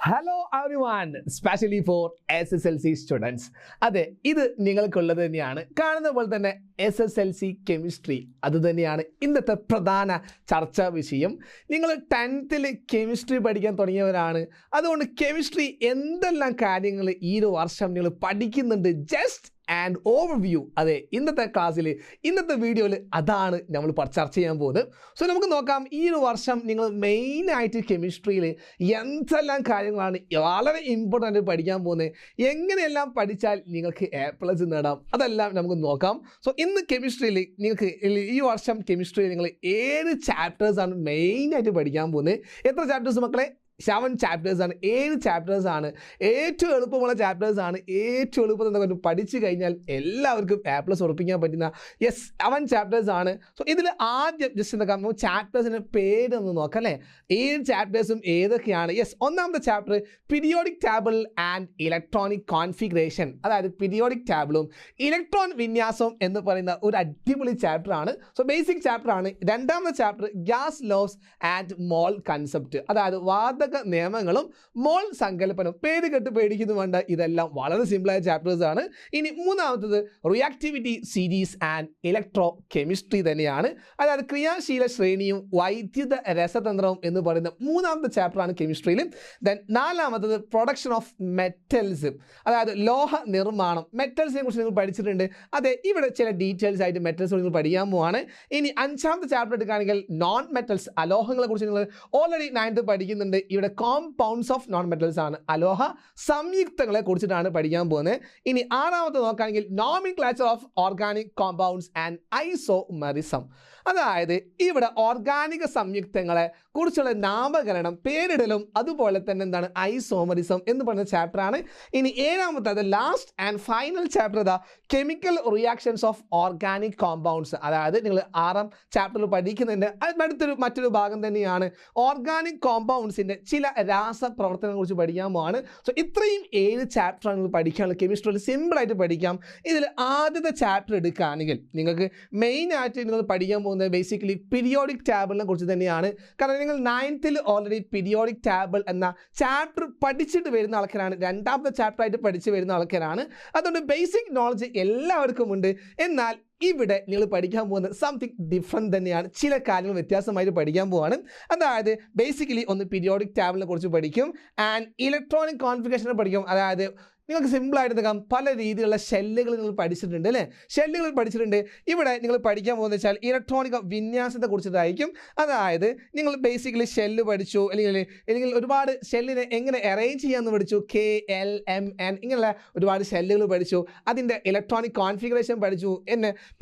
Hello everyone, specially for SSLC students. അതെ, ഇത് നിങ്ങൾക്കുള്ളത് തന്നെയാണ്. കാണുന്ന പോലെ തന്നെ SSLC കെമിസ്ട്രി അത് തന്നെയാണ് ഇന്നത്തെ പ്രധാന ചർച്ചാ വിഷയം. നിങ്ങൾ 10th കെമിസ്ട്രി പഠിക്കാൻ തുടങ്ങിയവരാണ്. അതുകൊണ്ട് കെമിസ്ട്രി എന്തെല്ലാം കാര്യങ്ങൾ ഈ ഒരു വർഷം നിങ്ങൾ പഠിക്കുന്നുണ്ട്, ജസ്റ്റ് ആൻഡ് ഓവർവ്യൂ. അതെ, ഇന്നത്തെ ക്ലാസ്സിൽ ഇന്നത്തെ വീഡിയോയിൽ അതാണ് നമ്മൾ ചർച്ച ചെയ്യാൻ പോകുന്നത്. സോ നമുക്ക് നോക്കാം, ഈ ഒരു വർഷം നിങ്ങൾ മെയിനായിട്ട് കെമിസ്ട്രിയിൽ എന്തെല്ലാം കാര്യങ്ങളാണ് വളരെ ഇമ്പോർട്ടൻ്റ് പഠിക്കാൻ പോകുന്നത്, എങ്ങനെയെല്ലാം പഠിച്ചാൽ നിങ്ങൾക്ക് A+ നേടാം, അതെല്ലാം നമുക്ക് നോക്കാം. സോ ഇന്ന് കെമിസ്ട്രിയിൽ നിങ്ങൾക്ക് ഈ വർഷം കെമിസ്ട്രിയിൽ നിങ്ങൾ 7 ചാപ്റ്റേഴ്സാണ് മെയിനായിട്ട് പഠിക്കാൻ പോകുന്നത്. എത്ര ചാപ്റ്റേഴ്സ് മക്കളെ? 7 ചാപ്റ്റേഴ്സാണ്. 7 ചാപ്റ്റേഴ്സാണ്. ഏറ്റവും എളുപ്പമുള്ള ചാപ്റ്റേഴ്സാണ്. ഏറ്റവും എളുപ്പം എന്താ പഠിച്ചു കഴിഞ്ഞാൽ എല്ലാവർക്കും A+ ഉറപ്പിക്കാൻ പറ്റുന്ന 7 ചാപ്റ്റേഴ്സാണ്. സോ ഇതിൽ ആദ്യം ജസ്റ്റ് എന്താ നമുക്ക് ചാപ്റ്റേഴ്സിൻ്റെ പേരൊന്ന് നോക്കാം അല്ലേ. 7 ചാപ്റ്റേഴ്സും ഏതൊക്കെയാണ്? ഒന്നാമത്തെ chapter periodic table and electronic configuration, അതായത് പീരിയോഡിക് ടേബിളും ഇലക്ട്രോൺ വിന്യാസവും എന്ന് പറയുന്ന ഒരു അടിപൊളി ചാപ്റ്ററാണ്. സോ ബേസിക് ചാപ്റ്ററാണ്. രണ്ടാമത്തെ chapter gas laws and mole concept, അതായത് വാതക നിയമങ്ങളും മോൾ സങ്കല്പനം. പേര് കേട്ട് പേടിക്കുന്നു വേണ്ട, ഇതെല്ലാം വളരെ സിമ്പിളായ ചാപ്റ്റേഴ്സ് ആണ്. ഇനി മൂന്നാമത്തത് reactivity series and electro chemistry തന്നെയാണ്, അതായത് ക്രിയാശീല ശ്രേണിയും വൈദ്യുത രസതന്ത്രവും എന്ന് പറയുന്ന മൂന്നാമത്തെ ചാപ്റ്ററാണ് കെമിസ്ട്രിയിൽ. ദെൻ നാലാമത്തത് പ്രൊഡക്ഷൻ ഓഫ് മെറ്റൽസ്, അതായത് ലോഹ നിർമ്മാണം. മെറ്റൽസിനെ കുറിച്ച് നിങ്ങൾ പഠിച്ചിട്ടുണ്ട്. അതെ, ഇവിടെ ചില ഡീറ്റെയിൽസ് ആയിട്ട് മെറ്റൽസ് നിങ്ങൾ പഠിക്കാൻ പോവാണ്. ഇനി അഞ്ചാമത്തെ ചാപ്റ്റർ എടുക്കുകയാണെങ്കിൽ നോൺ മെറ്റൽസ്, അലോഹങ്ങളെ കുറിച്ച് നിങ്ങൾ ഓൾറെഡി 9th പഠിക്കുന്നുണ്ട്. ഇവിടെ കോമ്പൗണ്ട്സ് ഓഫ് നോൺ മെറ്റൽസ് ആണ്, അലോഹ സംയുക്തങ്ങളെ കുറിച്ചിട്ടാണ് പഠിക്കാൻ പോകുന്നത്. ഇനി ആറാമത്തെ നോക്കുകയാണെങ്കിൽ nomenclature of organic compounds and isomerism, അതായത് ഇവിടെ ഓർഗാനിക സംയുക്തങ്ങളെ കുറിച്ചുള്ള നാമകരണം, പേരിടലും, അതുപോലെ തന്നെ എന്താണ് ഐസോമെറിസം എന്ന് പറയുന്ന ചാപ്റ്ററാണ്. ഇനി ഏഴാമത്തത് ലാസ്റ്റ് ആൻഡ് ഫൈനൽ ചാപ്റ്റർ ഇതാ chemical reactions of organic compounds, അതായത് നിങ്ങൾ 6ാം ചാപ്റ്ററിൽ പഠിക്കുന്നുണ്ട്. മറ്റൊരു ഭാഗം തന്നെയാണ് ഓർഗാനിക് കോമ്പൗണ്ട്സിൻ്റെ ചില രാസപ്രവർത്തനങ്ങളെ കുറിച്ച് പഠിക്കാൻ പോവാണ്. സോ ഇത്രയും 7 ചാപ്റ്ററാണ് നിങ്ങൾ പഠിക്കാനുള്ളത്. കെമിസ്ട്രിയിൽ സിമ്പിളായിട്ട് പഠിക്കാം. ഇതിൽ ആദ്യത്തെ ചാപ്റ്റർ എടുക്കുകയാണെങ്കിൽ നിങ്ങൾക്ക് മെയിനായിട്ട് നിങ്ങൾ പഠിക്കാൻ പോകുന്നത് ബേസിക്കലി പീരിയോഡിക് ടേബിളിനെ കുറിച്ച് തന്നെയാണ്. കാരണം നിങ്ങൾ 9th ഓൾറെഡി പീരിയോഡിക് ടേബിൾ എന്ന ചാപ്റ്റർ പഠിച്ചിട്ട് വരുന്ന ആൾക്കാരാണ്, രണ്ടാമത്തെ ചാപ്റ്ററായിട്ട് പഠിച്ച് വരുന്ന ആൾക്കാരാണ്. അതുകൊണ്ട് ബേസിക് നോളജ് എല്ലാവർക്കും ഉണ്ട്. എന്നാൽ ഇവിടെ നിങ്ങൾ പഠിക്കാൻ പോകുന്നത് സംതിങ് ഡിഫറെൻറ്റ് തന്നെയാണ്. ചില കാര്യങ്ങൾ വ്യത്യാസമായിട്ട് പഠിക്കാൻ പോവാണ്. അതായത് ബേസിക്കലി ഒന്ന് പീരിയോഡിക് ടേബിളിനെ കുറിച്ച് പഠിക്കും ആൻഡ് ഇലക്ട്രോണിക് കോൺഫിഗറേഷനെ പഠിക്കും. അതായത് നിങ്ങൾക്ക് സിമ്പിളായിട്ട് നിൽക്കാം, പല രീതിയിലുള്ള ഷെല്ലുകൾ നിങ്ങൾ പഠിച്ചിട്ടുണ്ട് അല്ലേ, ഷെല്ലുകൾ പഠിച്ചിട്ടുണ്ട്. ഇവിടെ നിങ്ങൾ പഠിക്കാൻ പോകുന്നത് വെച്ചാൽ ഇലക്ട്രോണിക് വിന്യാസത്തെ കുറിച്ചിട്ടായിരിക്കും. അതായത് നിങ്ങൾ ബേസിക്കലി ഷെല്ല് പഠിച്ചു, അല്ലെങ്കിൽ ഒരുപാട് ഷെല്ലിനെ എങ്ങനെ അറേഞ്ച് ചെയ്യാമെന്ന് പഠിച്ചു, KLMN ഇങ്ങനെയുള്ള ഒരുപാട് ഷെല്ലുകൾ പഠിച്ചു. അതിൻ്റെ ഇലക്ട്രോണിക് കോൺഫിഗറേഷൻ പഠിച്ചു.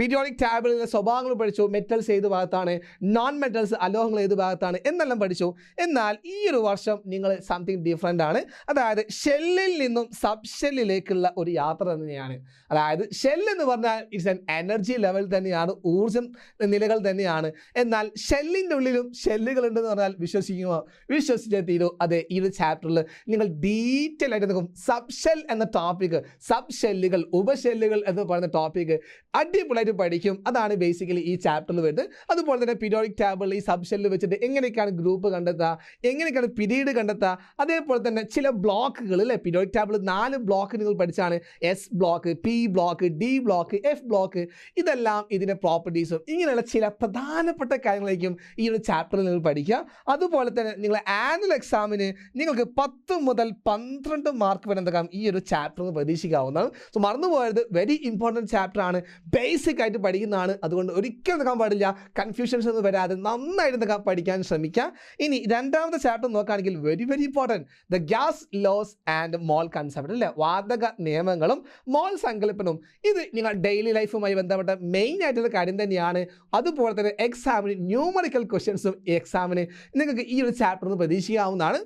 പീരിയോഡിക് ടേബിളിലെ സ്വഭാവങ്ങൾ പഠിച്ചു. മെറ്റൽസ് ഏത് ഭാഗത്താണ്, നോൺ മെറ്റൽസ് അലോഹങ്ങൾ ഏത് ഭാഗത്താണ് എന്നെല്ലാം പഠിച്ചു. എന്നാൽ ഈ ഒരു വർഷം നിങ്ങൾ സംതിങ് ഡിഫറെൻ്റ് ആണ്. അതായത് ഷെല്ലിൽ നിന്നും സബ് ഷെല്ലിലേക്കുള്ള ഒരു യാത്ര തന്നെയാണ്. അതായത് ഷെൽ എന്ന് പറഞ്ഞാൽ ഇറ്റ്സ് ആൻ എനർജി ലെവൽ തന്നെയാണ്, ഊർജ്ജം നിലകൾ തന്നെയാണ്. എന്നാൽ ഷെല്ലിൻ്റെ ഉള്ളിലും ഷെല്ലുകൾ ഉണ്ടെന്ന് പറഞ്ഞാൽ വിശ്വസിച്ചേ തീരൂ. അതെ, ഈ ഒരു ചാപ്റ്ററിൽ നിങ്ങൾ ഡീറ്റെയിൽ ആയിട്ട് നോക്കും. സബ് ഷെൽ എന്ന ടോപ്പിക്, സബ് ഷെല്ലുകൾ, ഉപഷെല്ലുകൾ എന്ന് പറയുന്ന ടോപ്പിക് അടിപൊളിയായിട്ട് പഠിക്കും. അതാണ് ബേസിക്കലി ഈ ചാപ്റ്ററിൽ വരുന്നത്. അതുപോലെ തന്നെ പീരിയോഡിക് ടേബിളിൽ ഈ സബ് ഷെല്ല് വെച്ചിട്ട് എങ്ങനെയൊക്കെയാണ് ഗ്രൂപ്പ് കണ്ടെത്തുക, എങ്ങനെയൊക്കെയാണ് പീരീഡ് കണ്ടെത്തുക, അതേപോലെ തന്നെ ചില ബ്ലോക്കുകൾ അല്ലേ. പീരിയോഡിക് ടേബിൾ 4 ബ്ലോക്ക് നിങ്ങൾ പഠിച്ചാണ്, S block, P block, D block, F block. ഇതെല്ലാം ഇതിൻ്റെ പ്രോപ്പർട്ടീസും ഇങ്ങനെയുള്ള ചില പ്രധാനപ്പെട്ട കാര്യങ്ങളായിരിക്കും ഈ ഒരു ചാപ്റ്ററിൽ നിങ്ങൾ പഠിക്കുക. അതുപോലെ തന്നെ നിങ്ങൾ ആനുവൽ എക്സാമിന് നിങ്ങൾക്ക് 10 മുതൽ 12 മാർക്ക് വരെ എന്താക്കാം ഈ ഒരു ചാപ്റ്ററിൽ പ്രതീക്ഷിക്കാവുന്നതാണ്. സോ മറന്നുപോയത് വെരി ഇമ്പോർട്ടൻറ്റ് ചാപ്റ്ററാണ്, ബേസിക് ആയിട്ട് പഠിക്കുന്നതാണ്. അതുകൊണ്ട് ഒരിക്കലും നിൽക്കാൻ പാടില്ല, കൺഫ്യൂഷൻസ് ഒന്നും വരാതെ നന്നായിട്ട് നിൽക്കാൻ പഠിക്കാൻ ശ്രമിക്കുക. ഇനി രണ്ടാമത്തെ ചാപ്റ്റർ നോക്കുകയാണെങ്കിൽ very important, the gas laws and mole concept അല്ലേ, വാതക നിയമങ്ങളും മോൾ സങ്കല്പനവും. ഇത് നിങ്ങൾ ഡെയിലി ലൈഫുമായി ബന്ധപ്പെട്ട മെയിൻ ആയിട്ടുള്ള കാര്യം തന്നെയാണ്. അതുപോലെ തന്നെ എക്സാമിന് ന്യൂമറിക്കൽ ക്വസ്റ്റ്യൻസും എക്സാമിന് നിങ്ങൾക്ക് ഈ ഒരു ചാപ്റ്ററിന് പ്രതീക്ഷിക്കാവുന്നതാണ്.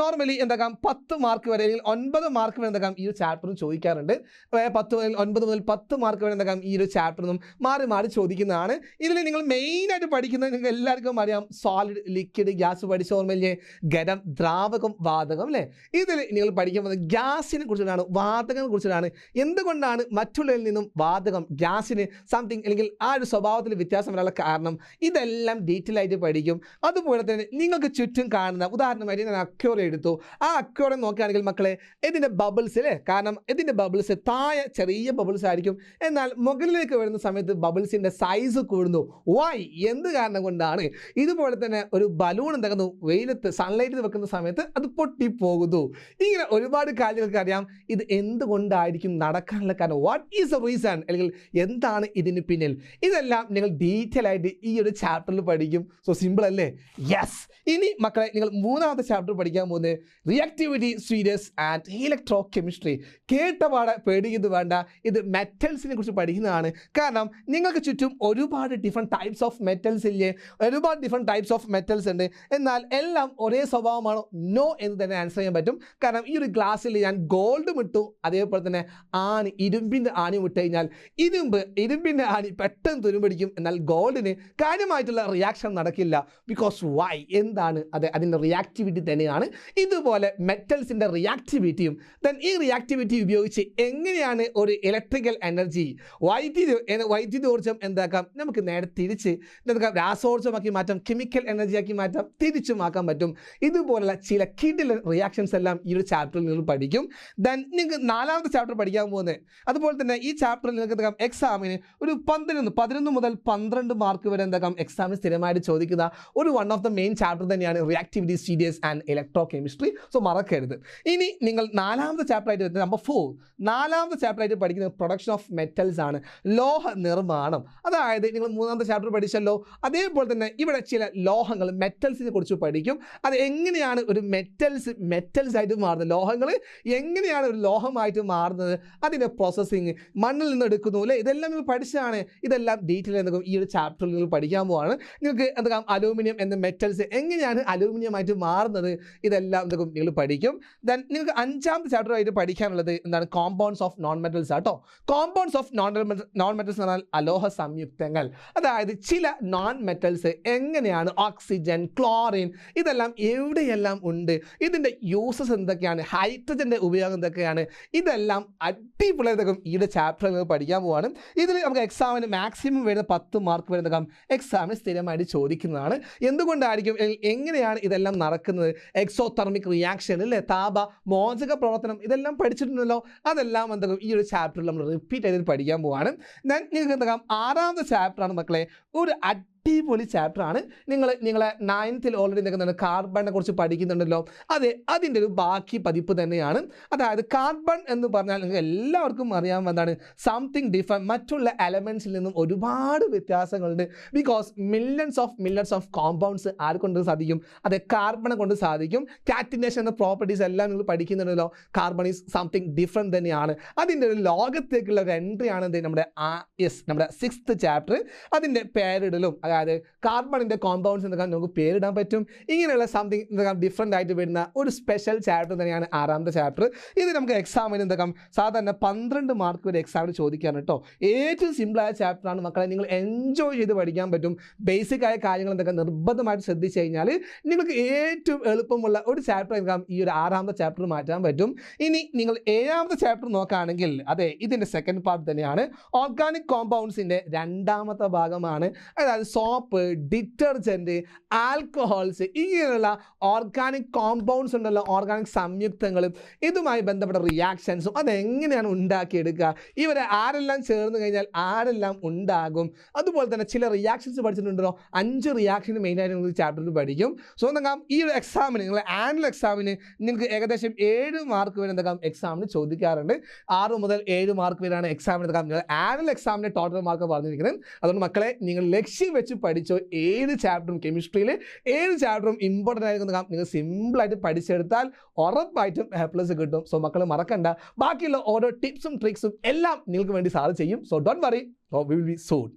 നോർമലി എന്താക്കാം 10 മാർക്ക് വരെ അല്ലെങ്കിൽ 9 മാർക്ക് വരെ എന്താക്കാം ഈ ഒരു ചാപ്റ്ററിന് ചോദിക്കാറുണ്ട്. 9 മുതൽ 10 മാർക്ക് വരെ എന്താക്കാം ഈ ഒരു ചാപ്റ്ററിനും മാറി ചോദിക്കുന്നതാണ്. ഇതിൽ നിങ്ങൾ മെയിനായിട്ട് പഠിക്കുന്നത് നിങ്ങൾക്ക് എല്ലാവർക്കും അറിയാം, സോളിഡ്, ലിക്വിഡ്, ഗ്യാസ് പഠിച്ച ഓർമ്മയില്ലേ, ഖരം, ദ്രാവകം, വാതകം അല്ലേ. ഇതിൽ നിങ്ങൾ പഠിക്കുന്നത് ഗ്യാസിനെ കുറിച്ചുള്ള കുറിച്ചിട്ടാണ്, വാതകങ്ങളെ കുറിച്ചിട്ടാണ്. എന്തുകൊണ്ടാണ് മറ്റുള്ളവരിൽ നിന്നും വാതകം, ഗ്യാസിന് സംതിങ് അല്ലെങ്കിൽ ആ ഒരു സ്വഭാവത്തിൽ വ്യത്യാസം വരാനുള്ള കാരണം, ഇതെല്ലാം ഡീറ്റെയിൽ ആയിട്ട് പഠിക്കും. അതുപോലെ തന്നെ നിങ്ങൾക്ക് ചുറ്റും കാണുന്ന, ഉദാഹരണമായിട്ട് ഞാൻ അക്വേറിയം എടുത്തു. ആ അക്വേറിയം നോക്കുകയാണെങ്കിൽ മക്കളെ, ഇതിൻ്റെ ബബിൾസ് അല്ലേ, കാരണം ഇതിൻ്റെ ബബിൾസ് താഴെ ചെറിയ ബബിൾസ് ആയിരിക്കും, എന്നാൽ മുകളിലേക്ക് വരുന്ന സമയത്ത് ബബിൾസിൻ്റെ സൈസ് കൂടുന്നു. വൈ? എന്ത് കാരണം കൊണ്ടാണ്? ഇതുപോലെ തന്നെ ഒരു ബലൂൺ എന്താകുന്നു, വെയിലത്ത് സൺലൈറ്റിൽ വെക്കുന്ന സമയത്ത് അത് പൊട്ടിപ്പോകുന്നു. ഇങ്ങനെ ഒരുപാട് കാര്യങ്ങൾക്ക് അറിയാം ഇത് എന്തുകൊണ്ടായിരിക്കും നടക്കാനുള്ള കാരണം. വാട്ട് ഈസ് ദ റീസൺ, അല്ലെങ്കിൽ എന്താണ് ഇതിന് പിന്നിൽ? ഇതെല്ലാം നിങ്ങൾ ഡീറ്റെയിൽ ആയിട്ട് ഈ ഒരു ചാപ്റ്ററിൽ പഠിക്കും. സോ സിമ്പിൾ അല്ലേ? യെസ്. ഇനി മക്കളെ നിങ്ങൾ മൂന്നാമത്തെ ചാപ്റ്റർ പഠിക്കാൻ പോകുന്നത് reactivity, speeds and electrochemistry. കേട്ടപാടെ പേടിക്കുന്നത് വേണ്ട, ഇത് മെറ്റൽസിനെ കുറിച്ച് പഠിക്കുന്നതാണ്. കാരണം നിങ്ങൾക്ക് ചുറ്റും ഒരുപാട് ഡിഫറെൻറ്റ് ടൈപ്സ് ഓഫ് മെറ്റൽസ് ഇല്ലേ, ഒരുപാട് ഡിഫറെൻറ്റ് ടൈപ്സ് ഓഫ് മെറ്റൽസ് ഉണ്ട്. എന്നാൽ എല്ലാം ഒരേ സ്വഭാവമാണോ? നോ എന്ന് തന്നെ ആൻസർ ചെയ്യാൻ പറ്റും. കാരണം ഈ ഒരു ഗ്ലാസ്സിൽ ഞാൻ ഗോൾഡ് ഇട്ടു, അതേപോലെ തന്നെ ഇരുമ്പിൻ്റെ ആണി ഇട്ട് കഴിഞ്ഞാൽ ഇരുമ്പിൻ്റെ ആണി പെട്ടെന്ന് തുരുമ്പടിക്കും, എന്നാൽ ഗോൾഡിന് കാര്യമായിട്ടുള്ള റിയാക്ഷൻ നടക്കില്ല. Because Y? എന്താണ്? അതിൻ്റെ റിയാക്ടിവിറ്റി തന്നെയാണ്. ഇതുപോലെ മെറ്റൽസിൻ്റെ റിയാക്ടിവിറ്റിയും ഈ റിയാക്ടിവിറ്റി ഉപയോഗിച്ച് എങ്ങനെയാണ് ഒരു ഇലക്ട്രിക്കൽ എനർജി, വൈദ്യുതി ഊർജ്ജം എന്താക്കാം, നമുക്ക് നേരെ തിരിച്ച് രാസോർജ്ജമാക്കി മാറ്റാം, കെമിക്കൽ എനർജിയാക്കി മാറ്റാം, തിരിച്ചുമാക്കാൻ പറ്റും. ഇതുപോലുള്ള ചില കിടിലൻ റിയാക്ഷൻസ് എല്ലാം ഈ ഒരു ചാപ്റ്ററിൽ നിങ്ങൾ പഠിക്കും. നിങ്ങൾക്ക് നാലാമത്തെ ചാപ്റ്റർ പഠിക്കാൻ പോകുന്നത്. അതുപോലെ തന്നെ ഈ ചാപ്റ്ററിൽ നിങ്ങൾക്ക് എന്താക്കാം എക്സാമിന് ഒരു 11 മുതൽ 12 മാർക്ക് വരെ എന്താക്കാം എക്സാമിന് സ്ഥിരമായിട്ട് ചോദിക്കുന്ന ഒരു one of the main chapter തന്നെയാണ് reactivity, speeds and electrochemistry. So മറക്കരുത്. ഇനി നിങ്ങൾ നാലാമത്തെ ചാപ്റ്റർ ആയിട്ട് വരുന്നത് നമ്പർ 4. നാലാമത്തെ ചാപ്റ്റർ ആയിട്ട് പഠിക്കുന്നത് പ്രൊഡക്ഷൻ ഓഫ് മെറ്റൽസ് ആണ്, ലോഹ നിർമ്മാണം. അതായത് നിങ്ങൾ മൂന്നാമത്തെ ചാപ്റ്റർ പഠിച്ചല്ലോ, അതേപോലെ തന്നെ ഇവിടെ ചില ലോഹങ്ങൾ, മെറ്റൽസിനെ കുറിച്ച് പഠിക്കും. അത് എങ്ങനെയാണ് ഒരു മെറ്റൽസ് ആയിട്ട് മാറുന്നത്, ലോഹങ്ങൾ എങ്ങനെയാണ് ഒരു ലോഹമായിട്ട് മാറുന്നത്, അതിൻ്റെ പ്രോസസ്സിങ്, മണ്ണിൽ നിന്ന് എടുക്കുന്നു അല്ലേ, ഇതെല്ലാം നിങ്ങൾ പഠിച്ചതാണ്. ഇതെല്ലാം ഡീറ്റെയിൽ എന്തെങ്കിലും ഈ ഒരു ചാപ്റ്ററിൽ നിങ്ങൾ പഠിക്കാൻ പോവാണ്. നിങ്ങൾക്ക് എന്തെങ്കിലും അലൂമിനിയം എന്ന മെറ്റൽസ് എങ്ങനെയാണ് അലൂമിനിയം ആയിട്ട് മാറുന്നത്, ഇതെല്ലാം എന്തെങ്കിലും നിങ്ങൾ പഠിക്കും. ദെൻ നിങ്ങൾക്ക് അഞ്ചാമത്തെ ചാപ്റ്റർ ആയിട്ട് പഠിക്കാനുള്ളത് എന്താണ്? കോമ്പൗണ്ട്സ് ഓഫ് നോൺ മെറ്റൽസ് ആട്ടോ. കോമ്പൗണ്ട്സ് ഓഫ് നോൺ മെറ്റൽസ് എന്ന് പറഞ്ഞാൽ അലോഹ സംയുക്തങ്ങൾ. അതായത് ചില നോൺ മെറ്റൽസ് എങ്ങനെയാണ്, ഓക്സിജൻ, ക്ലോറിൻ, ഇതെല്ലാം എവിടെയെല്ലാം ഉണ്ട്, ഇതിൻ്റെ യൂസസ് എന്തൊക്കെയാണ്, ഹൈഡ്രജൻ്റെ ഉപയോഗം എന്തൊക്കെയാണ്, ഇതെല്ലാം അടിപൊളിയായിട്ടും ഈ ഒരു ചാപ്റ്ററിൽ നിങ്ങൾ പഠിക്കാൻ പോവാണ്. ഇതിൽ നമുക്ക് എക്സാമിന് മാക്സിമം വരുന്ന 10 മാർക്ക് വരുന്ന എക്സാമിന് സ്ഥിരമായിട്ട് ചോദിക്കുന്നതാണ്. എന്തുകൊണ്ടായിരിക്കും, എങ്ങനെയാണ് ഇതെല്ലാം നടക്കുന്നത്, എക്സോതെർമിക് റിയാക്ഷൻ അല്ലേ, താപ മോചക പ്രവർത്തനം, ഇതെല്ലാം പഠിച്ചിട്ടുണ്ടല്ലോ. അതെല്ലാം എന്തെങ്കിലും ഈ ഒരു ചാപ്റ്ററിൽ നമ്മൾ റിപ്പീറ്റ് ചെയ്ത് പഠിക്കാൻ പോവാണ്. ഞാൻ നിങ്ങൾക്ക് എന്താക്കാം ആറാമത്തെ ചാപ്റ്ററാണ് മക്കളെ, ഒരു അടിപൊളി ചാപ്റ്ററാണ്. നിങ്ങളെ 9th ഓൾറെഡി നിൽക്കുന്നുണ്ട്, കാർബണിനെ കുറിച്ച് പഠിക്കുന്നുണ്ടല്ലോ. അതെ, അതിൻ്റെ ഒരു ബാക്കി പതിപ്പ് തന്നെയാണ്. അതായത് കാർബൺ എന്ന് പറഞ്ഞാൽ നിങ്ങൾക്ക് എല്ലാവർക്കും അറിയാൻ എന്താണ്, സംതിങ് ഡിഫറെൻറ്റ്, മറ്റുള്ള എലമെൻറ്റ്സിൽ നിന്നും ഒരുപാട് വ്യത്യാസങ്ങളുണ്ട്. ബിക്കോസ് മില്യൺസ് ഓഫ് കോമ്പൗണ്ട്സ് ആരെ കൊണ്ട് സാധിക്കും, അതെ, കാർബണെ കൊണ്ട് സാധിക്കും. കാറ്റിനേഷൻ എന്ന പ്രോപ്പർട്ടീസ് എല്ലാം നിങ്ങൾ പഠിക്കുന്നുണ്ടല്ലോ. കാർബൺ ഈസ് സംതിങ് ഡിഫറെൻറ്റ് തന്നെയാണ്. അതിൻ്റെ ഒരു ലോകത്തേക്കുള്ള ഒരു എൻട്രിയാണ് നമ്മുടെ 6th ചാപ്റ്റർ. അതിൻ്റെ പേരിടലും, അതായത് കാർബണിൻ്റെ കോമ്പൗണ്ട്സ് എന്നൊക്കെ നമുക്ക് പേരിടാൻ പറ്റും. ഇങ്ങനെയുള്ള സംതിങ് ഡിഫറെൻ്റ് ആയിട്ട് വരുന്ന ഒരു സ്പെഷ്യൽ ചാപ്റ്റർ തന്നെയാണ് ആറാമത്തെ ചാപ്റ്റർ. ഇത് നമുക്ക് എക്സാമിന് എന്താക്കാം സാധാരണ 12 മാർക്ക് വരെ എക്സാമിന് ചോദിക്കാണ് കേട്ടോ. ഏറ്റവും സിമ്പിളായ ചാപ്റ്ററാണ് മക്കളെ, നിങ്ങൾ എൻജോയ് ചെയ്ത് പഠിക്കാൻ പറ്റും. ബേസിക് ആയ കാര്യങ്ങൾ എന്തൊക്കെ നിർബന്ധമായിട്ട് ശ്രദ്ധിച്ചു കഴിഞ്ഞാൽ നിങ്ങൾക്ക് ഏറ്റവും എളുപ്പമുള്ള ഒരു ചാപ്റ്റർ എടുക്കാം, ഈ ഒരു ആറാമത്തെ ചാപ്റ്റർ മാറ്റാൻ പറ്റും. ഇനി നിങ്ങൾ 7ാമത്തെ ചാപ്റ്റർ നോക്കുകയാണെങ്കിൽ അതെ, ഇതിൻ്റെ സെക്കൻഡ് പാർട്ട് തന്നെയാണ്. ഓർഗാനിക് കോമ്പൗണ്ട്സിൻ്റെ 2ാമത്തെ ഭാഗമാണ്. അതായത് സോപ്പ്, ഡിറ്റർജൻറ്റ്, ആൽക്കഹോൾസ്, ഇങ്ങനെയുള്ള ഓർഗാനിക് കോമ്പൗണ്ട്സ് ഉണ്ടല്ലോ, ഓർഗാനിക് സംയുക്തങ്ങളും ഇതുമായി ബന്ധപ്പെട്ട റിയാക്ഷൻസും അതെങ്ങനെയാണ് ഉണ്ടാക്കിയെടുക്കുക, ഇവരെ ആരെല്ലാം ചേർന്ന് കഴിഞ്ഞാൽ ആരെല്ലാം ഉണ്ടാകും. അതുപോലെ തന്നെ ചില റിയാക്ഷൻസ് പഠിച്ചിട്ടുണ്ടല്ലോ, 5 റിയാക്ഷൻ മെയിനായിട്ട് നിങ്ങൾ ചാപ്റ്ററിൽ പഠിക്കും. സോ എന്താക്കാം ഈ ഒരു എക്സാമിന്, നിങ്ങൾ ആനുവൽ എക്സാമിന് നിങ്ങൾക്ക് ഏകദേശം 7 മാർക്ക് വരെ എന്താക്കാം എക്സാമിന് ചോദിക്കാറുണ്ട്. 6 മുതൽ 7 മാർക്ക് വരെയാണ് എക്സാമിന് എന്താക്കാം നിങ്ങൾ ആനുവൽ എക്സാമിൻ്റെ ടോട്ടൽ മാർക്ക് പറഞ്ഞിരിക്കുന്നത്. അതുകൊണ്ട് മക്കളെ നിങ്ങൾ ലക്ഷ്യം വെച്ച് പഠിച്ചോ. ഏത് ചാപ്റ്ററും, കെമിസ്ട്രിയിൽ ഏത് ചാപ്റ്ററും ഇമ്പോർട്ടൻ്റ് ആയിരിക്കുന്ന നിങ്ങൾ സിമ്പിളായിട്ട് പഠിച്ചെടുത്താൽ ഉറപ്പായിട്ടും A+ കിട്ടും. സോ മക്കൾ മറക്കണ്ട, ബാക്കിയുള്ള ഓരോ ടിപ്സും ട്രിക്സും എല്ലാം നിങ്ങൾക്ക് വേണ്ടി സാർ ചെയ്യും. So don't worry, we will be soon.